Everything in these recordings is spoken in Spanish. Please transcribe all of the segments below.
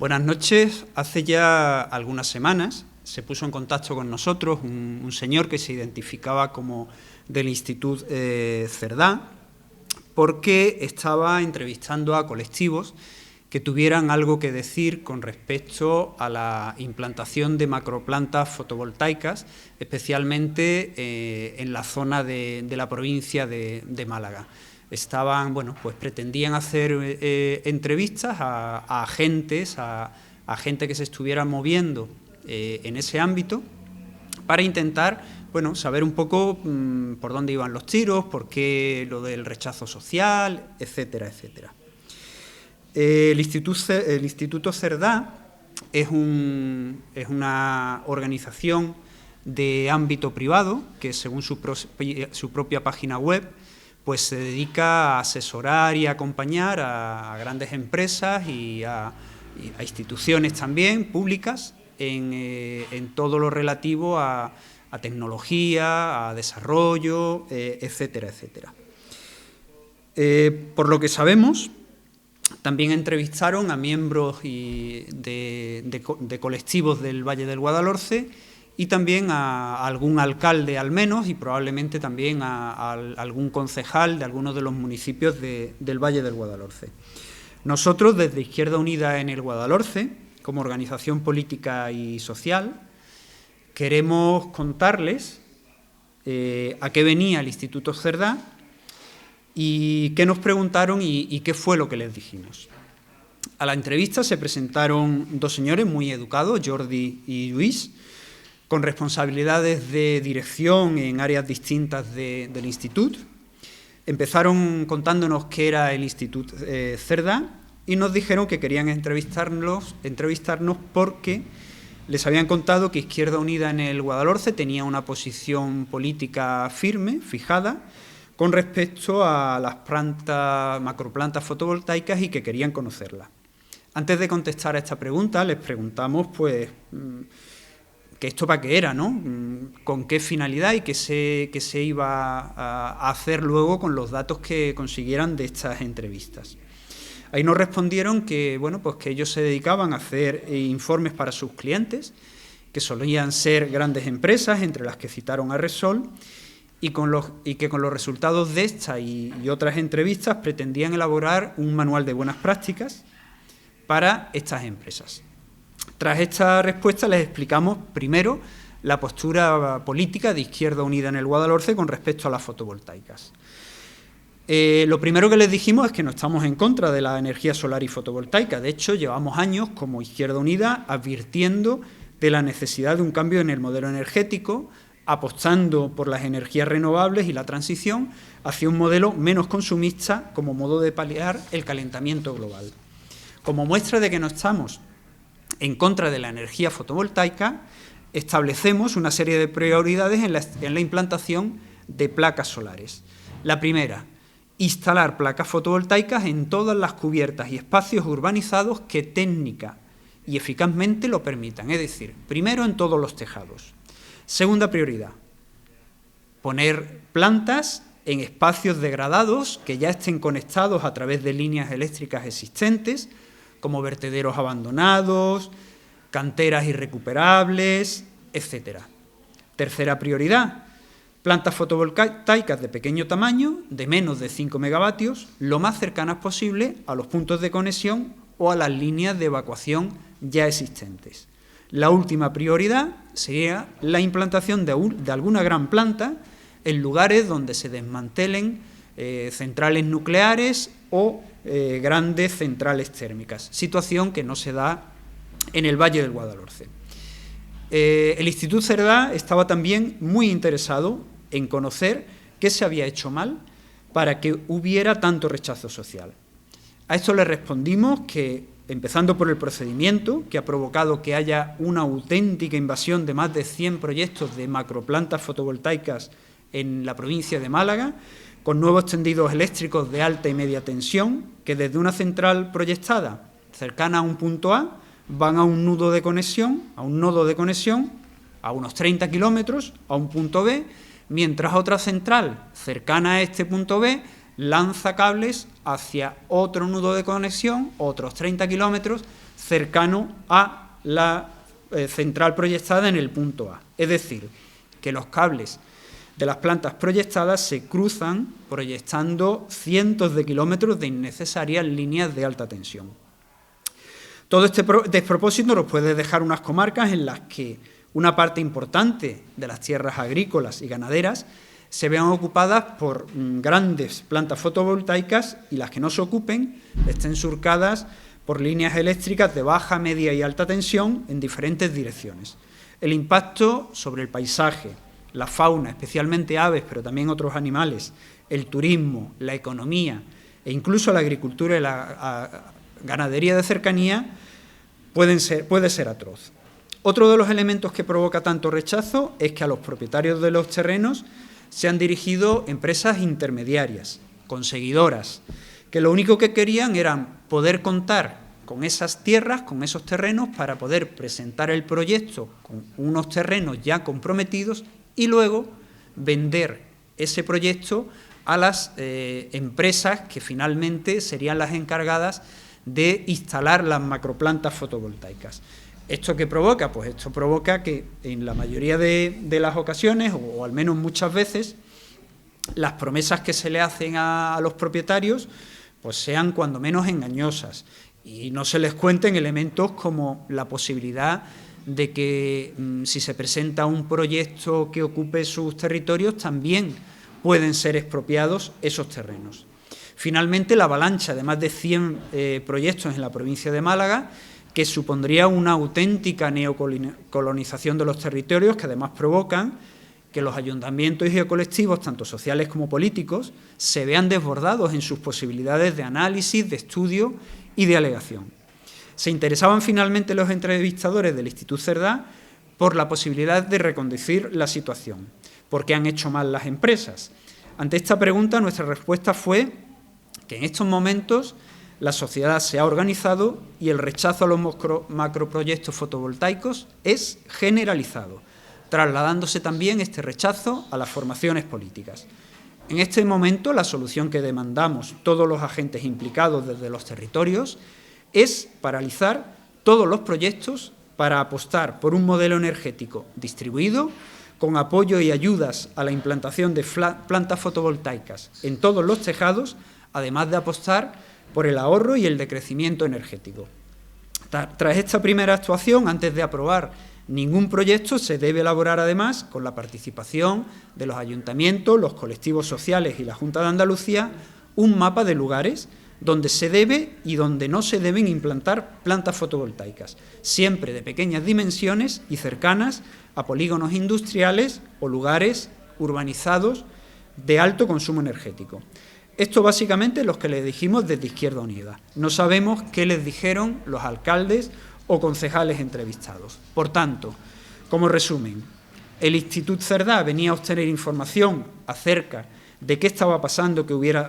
Buenas noches. Hace ya algunas semanas se puso en contacto con nosotros un señor que se identificaba como del Instituto Cerdá, porque estaba entrevistando a colectivos que tuvieran algo que decir con respecto a la implantación de macroplantas fotovoltaicas, especialmente en la zona de la provincia de Málaga. Pretendían hacer entrevistas a agentes, a gente que se estuviera moviendo en ese ámbito, para intentar saber un poco por dónde iban los tiros, por qué lo del rechazo social, etcétera, etcétera. El Instituto Cerdá es una organización de ámbito privado que, según su propia página web, pues se dedica a asesorar y a acompañar a grandes empresas y a instituciones también públicas en todo lo relativo a tecnología, a desarrollo, etcétera, etcétera. Por lo que sabemos, también entrevistaron a miembros de colectivos del Valle del Guadalhorce y también a algún alcalde al menos, y probablemente también a algún concejal de algunos de los municipios del Valle del Guadalhorce. Nosotros, desde Izquierda Unida en el Guadalhorce, como organización política y social, queremos contarles a qué venía el Instituto Cerdá y qué nos preguntaron y qué fue lo que les dijimos. A la entrevista se presentaron dos señores muy educados, Jordi y Luis, con responsabilidades de dirección en áreas distintas del instituto. Empezaron contándonos qué era el Instituto Cerdá y nos dijeron que querían entrevistarnos porque les habían contado que Izquierda Unida en el Guadalhorce tenía una posición política firme, fijada, con respecto a las macroplantas fotovoltaicas y que querían conocerlas. Antes de contestar a esta pregunta, les preguntamos que esto para qué era, ¿no? Con qué finalidad y qué se iba a hacer luego con los datos que consiguieran de estas entrevistas. Ahí nos respondieron que ellos se dedicaban a hacer informes para sus clientes, que solían ser grandes empresas, entre las que citaron a Repsol, y que con los resultados de esta y otras entrevistas pretendían elaborar un manual de buenas prácticas para estas empresas. Tras esta respuesta les explicamos primero la postura política de Izquierda Unida en el Guadalhorce con respecto a las fotovoltaicas. Lo primero que les dijimos es que no estamos en contra de la energía solar y fotovoltaica. De hecho, llevamos años como Izquierda Unida advirtiendo de la necesidad de un cambio en el modelo energético, apostando por las energías renovables y la transición hacia un modelo menos consumista como modo de paliar el calentamiento global. Como muestra de que no estamos en contra de la energía fotovoltaica, establecemos una serie de prioridades en la implantación de placas solares. La primera, instalar placas fotovoltaicas en todas las cubiertas y espacios urbanizados que técnica y eficazmente lo permitan, es decir, primero en todos los tejados. Segunda prioridad, poner plantas en espacios degradados que ya estén conectados a través de líneas eléctricas existentes, como vertederos abandonados, canteras irrecuperables, etcétera. Tercera prioridad, plantas fotovoltaicas de pequeño tamaño, de menos de 5 megavatios, lo más cercanas posible a los puntos de conexión o a las líneas de evacuación ya existentes. La última prioridad sería la implantación de alguna gran planta en lugares donde se desmantelen centrales nucleares o grandes centrales térmicas, situación que no se da en el Valle del Guadalhorce. El Instituto Cerdá estaba también muy interesado en conocer qué se había hecho mal para que hubiera tanto rechazo social. A esto le respondimos que, empezando por el procedimiento, que ha provocado que haya una auténtica invasión de más de 100 proyectos de macroplantas fotovoltaicas en la provincia de Málaga, con nuevos tendidos eléctricos de alta y media tensión, que desde una central proyectada cercana a un punto A, van a un nodo de conexión, a unos 30 kilómetros, a un punto B, mientras otra central cercana a este punto B lanza cables hacia otro nudo de conexión, otros 30 kilómetros, cercano a la central proyectada en el punto A. Es decir, que los cables de las plantas proyectadas se cruzan proyectando cientos de kilómetros de innecesarias líneas de alta tensión. Todo este despropósito nos puede dejar unas comarcas en las que una parte importante de las tierras agrícolas y ganaderas se vean ocupadas por grandes plantas fotovoltaicas y las que no se ocupen estén surcadas por líneas eléctricas de baja, media y alta tensión en diferentes direcciones. El impacto sobre el paisaje, la fauna, especialmente aves, pero también otros animales, el turismo, la economía e incluso la agricultura y la ganadería de cercanía puede ser atroz. Otro de los elementos que provoca tanto rechazo es que a los propietarios de los terrenos se han dirigido empresas intermediarias, conseguidoras, que lo único que querían era poder contar con esas tierras, con esos terrenos, para poder presentar el proyecto con unos terrenos ya comprometidos y luego vender ese proyecto a las empresas que finalmente serían las encargadas de instalar las macroplantas fotovoltaicas. ¿Esto qué provoca? Pues esto provoca que en la mayoría de las ocasiones, o al menos muchas veces, las promesas que se le hacen a los propietarios pues sean cuando menos engañosas y no se les cuenten elementos como la posibilidad de que si se presenta un proyecto que ocupe sus territorios también pueden ser expropiados esos terrenos. Finalmente, la avalancha de más de 100 proyectos en la provincia de Málaga, que supondría una auténtica neocolonización de los territorios, que además provocan que los ayuntamientos y colectivos, tanto sociales como políticos, se vean desbordados en sus posibilidades de análisis, de estudio y de alegación. Se interesaban finalmente los entrevistadores del Instituto Cerdá por la posibilidad de reconducir la situación. ¿Por qué han hecho mal las empresas? Ante esta pregunta, nuestra respuesta fue que en estos momentos la sociedad se ha organizado y el rechazo a los macroproyectos fotovoltaicos es generalizado, trasladándose también este rechazo a las formaciones políticas. En este momento, la solución que demandamos todos los agentes implicados desde los territorios es paralizar todos los proyectos para apostar por un modelo energético distribuido, con apoyo y ayudas a la implantación de plantas fotovoltaicas en todos los tejados, además de apostar por el ahorro y el decrecimiento energético. Tras esta primera actuación, antes de aprobar ningún proyecto, se debe elaborar además, con la participación de los ayuntamientos, los colectivos sociales y la Junta de Andalucía, un mapa de lugares donde se debe y donde no se deben implantar plantas fotovoltaicas, siempre de pequeñas dimensiones y cercanas a polígonos industriales o lugares urbanizados de alto consumo energético. Esto básicamente es lo que les dijimos desde Izquierda Unida. No sabemos qué les dijeron los alcaldes o concejales entrevistados. Por tanto, como resumen, el Instituto Cerdá venía a obtener información acerca de qué estaba pasando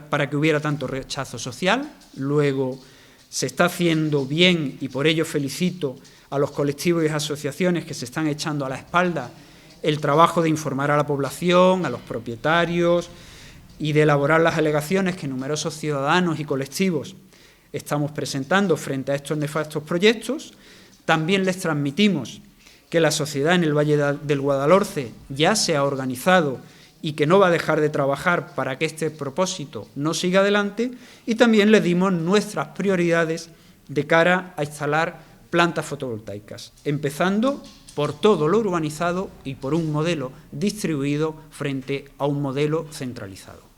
para que hubiera tanto rechazo social. Luego, se está haciendo bien y por ello felicito a los colectivos y asociaciones que se están echando a la espalda el trabajo de informar a la población, a los propietarios y de elaborar las alegaciones que numerosos ciudadanos y colectivos estamos presentando frente a estos nefastos proyectos. También les transmitimos que la sociedad en el Valle del Guadalhorce ya se ha organizado y que no va a dejar de trabajar para que este propósito no siga adelante, y también les dimos nuestras prioridades de cara a instalar plantas fotovoltaicas, empezando por todo lo urbanizado y por un modelo distribuido frente a un modelo centralizado.